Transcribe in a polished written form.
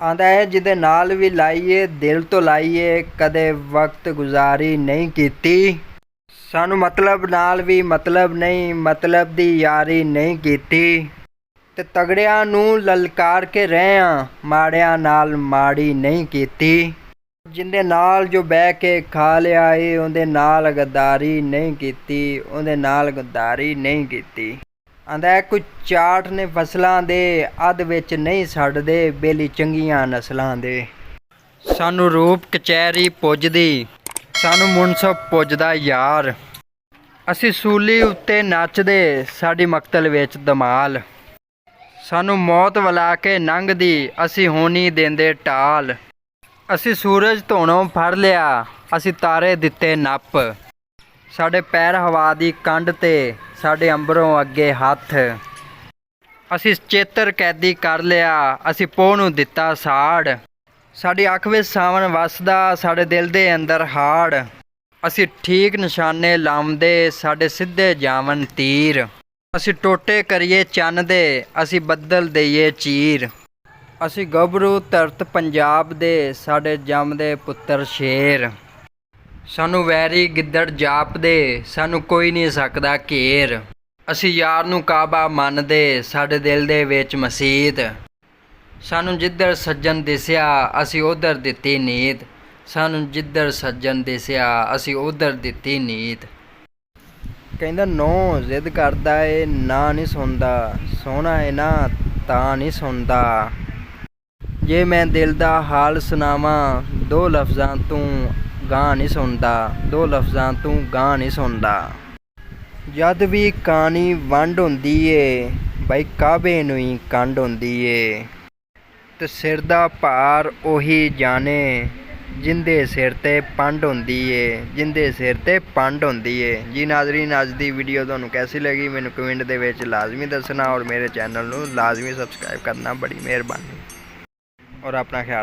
ਆਂਦਾ ਹੈ ਜਿਹਦੇ ਨਾਲ ਵੀ ਲਾਈਏ ਦਿਲ ਤੋਂ ਲਾਈਏ, ਕਦੇ ਵਕਤ ਗੁਜ਼ਾਰੀ ਨਹੀਂ ਕੀਤੀ। ਸਾਨੂੰ ਮਤਲਬ ਨਾਲ ਵੀ ਮਤਲਬ ਨਹੀਂ, ਮਤਲਬ ਦੀ ਯਾਰੀ ਨਹੀਂ ਕੀਤੀ। ਤੇ ਤਗੜਿਆਂ ਨੂੰ ਲਲਕਾਰ ਕੇ ਰਹੇ ਆਂ, ਮਾੜਿਆਂ ਨਾਲ ਮਾੜੀ ਨਹੀਂ ਕੀਤੀ। ਜਿੰਦੇ ਨਾਲ ਜੋ ਬਹਿ ਕੇ ਖਾ ਲਿਆ ਏ, ਉਹਦੇ ਨਾਲ ਗੱਦਾਰੀ ਨਹੀਂ ਕੀਤੀ, ਉਹਦੇ ਨਾਲ ਗੱਦਾਰੀ ਨਹੀਂ ਕੀਤੀ। ਆਂਦਾ ਹੈ ਕੁਝ ਚਾਟ ਨੇ ਫਸਲਾਂ ਦੇ, ਅੱਧ ਵਿੱਚ ਨਹੀਂ ਛੱਡਦੇ ਬੇਲੀ ਚੰਗੀਆਂ ਨਸਲਾਂ ਦੇ। ਸਾਨੂੰ ਰੂਪ ਕਚਹਿਰੀ ਪੁੱਜਦੀ, ਸਾਨੂੰ ਮੁਨਸਫ ਪੁੱਜਦਾ ਯਾਰ। ਅਸੀਂ ਸੂਲੀ ਉੱਤੇ ਨੱਚਦੇ, ਸਾਡੀ ਮਕਤਲ ਵਿੱਚ ਧਮਾਲ। ਸਾਨੂੰ ਮੌਤ ਵਲਾ ਕੇ ਲੰਘਦੀ, ਅਸੀਂ ਹੋਣੀ ਦਿੰਦੇ ਟਾਲ। ਅਸੀਂ ਸੂਰਜ ਧੋਣੋਂ ਫੜ ਲਿਆ, ਅਸੀਂ ਤਾਰੇ ਦਿੱਤੇ ਨੱਪ। ਸਾਡੇ ਪੈਰ ਹਵਾ ਦੀ ਕੰਢ ਤੇ, ਸਾਡੇ ਅੰਬਰੋਂ ਅੱਗੇ ਹੱਥ। ਅਸੀਂ ਚੇਤਰ ਕੈਦੀ ਕਰ ਲਿਆ, ਅਸੀਂ ਪੋਹ ਨੂੰ ਦਿੱਤਾ ਸਾੜ। ਸਾਡੀ ਅੱਖ ਵਿੱਚ ਸਾਵਣ ਵਸਦਾ, ਸਾਡੇ ਦਿਲ ਦੇ ਅੰਦਰ ਹਾੜ। ਅਸੀਂ ਠੀਕ ਨਿਸ਼ਾਨੇ ਲਾਉਂਦੇ, ਸਾਡੇ ਸਿੱਧੇ ਜਾਵਨ ਤੀਰ। ਅਸੀਂ ਟੋਟੇ ਕਰੀਏ ਚੰਨ ਦੇ, ਅਸੀਂ ਬੱਦਲ ਦੇਈਏ ਚੀਰ। ਅਸੀਂ ਗੱਭਰੂ ਧਰਤ ਪੰਜਾਬ ਦੇ, ਸਾਡੇ ਜੰਮਦੇ ਪੁੱਤਰ ਸ਼ੇਰ। ਸਾਨੂੰ ਵੈਰੀ ਗਿੱਦੜ ਜਾਪਦੇ, ਸਾਨੂੰ ਕੋਈ ਨਹੀਂ ਸਕਦਾ ਘੇਰ। ਅਸੀਂ ਯਾਰ ਨੂੰ ਕਾਬਾ ਮੰਨਦੇ, ਸਾਡੇ ਦਿਲ ਦੇ ਵਿੱਚ ਮਸੀਤ। ਸਾਨੂੰ ਜਿੱਧਰ ਸੱਜਣ ਦਿਸਿਆ, ਅਸੀਂ ਉੱਧਰ ਦਿੱਤੀ ਨੀਤ। ਸਾਨੂੰ ਜਿੱਧਰ ਸੱਜਣ ਦਿਸਿਆ, ਅਸੀਂ ਉੱਧਰ ਦਿੱਤੀ ਨੀਤ। ਕਹਿੰਦਾ ਨੋ ਜ਼ਿੱਦ ਕਰਦਾ ਏ, ਨਾ ਨਹੀਂ ਸੁਣਦਾ, ਸੋਹਣਾ ਏ ਨਾ ਤਾਂ ਨਹੀਂ ਸੁਣਦਾ। ਜੇ ਮੈਂ ਦਿਲ ਦਾ ਹਾਲ ਸੁਣਾਵਾਂ, ਦੋ ਲਫ਼ਜ਼ਾਂ ਤੂੰ ਗਾਂ ਨਹੀਂ ਸੁਣਦਾ, ਦੋ ਲਫ਼ਜ਼ਾਂ ਤੂੰ ਗਾਂ ਨਹੀਂ ਸੁਣਦਾ। ਜਦ ਵੀ ਕਹਾਣੀ ਵੰਡ ਹੁੰਦੀ ਏ, ਬਈ ਕਾਬੇ ਨੂੰ ਹੀ ਕੰਡ ਹੁੰਦੀ ਏ। ਤੇ ਸਿਰ ਦਾ ਭਾਰ ਉਹੀ ਜਾਣੇ, ਜਿੰਦੇ ਸਿਰ ਤੇ ਪੰਡ ਹੁੰਦੀ ਏ, ਜਿੰਦੇ ਸਿਰ ਤੇ ਪੰਡ ਹੁੰਦੀ ਏ। ਜੀ ਨਾਜ਼ਰੀਨ, ਅੱਜ ਦੀ ਵੀਡੀਓ ਤੁਹਾਨੂੰ ਕੈਸੀ ਲੱਗੀ ਮੈਨੂੰ ਕਮੈਂਟ ਦੇ ਵਿੱਚ ਲਾਜ਼ਮੀ ਦੱਸਣਾ, ਔਰ ਮੇਰੇ ਚੈਨਲ ਨੂੰ ਲਾਜ਼ਮੀ ਸਬਸਕ੍ਰਾਈਬ ਕਰਨਾ, ਬੜੀ ਮਿਹਰਬਾਨੀ। ਔਰ ਆਪਣਾ ਖਿਆਲ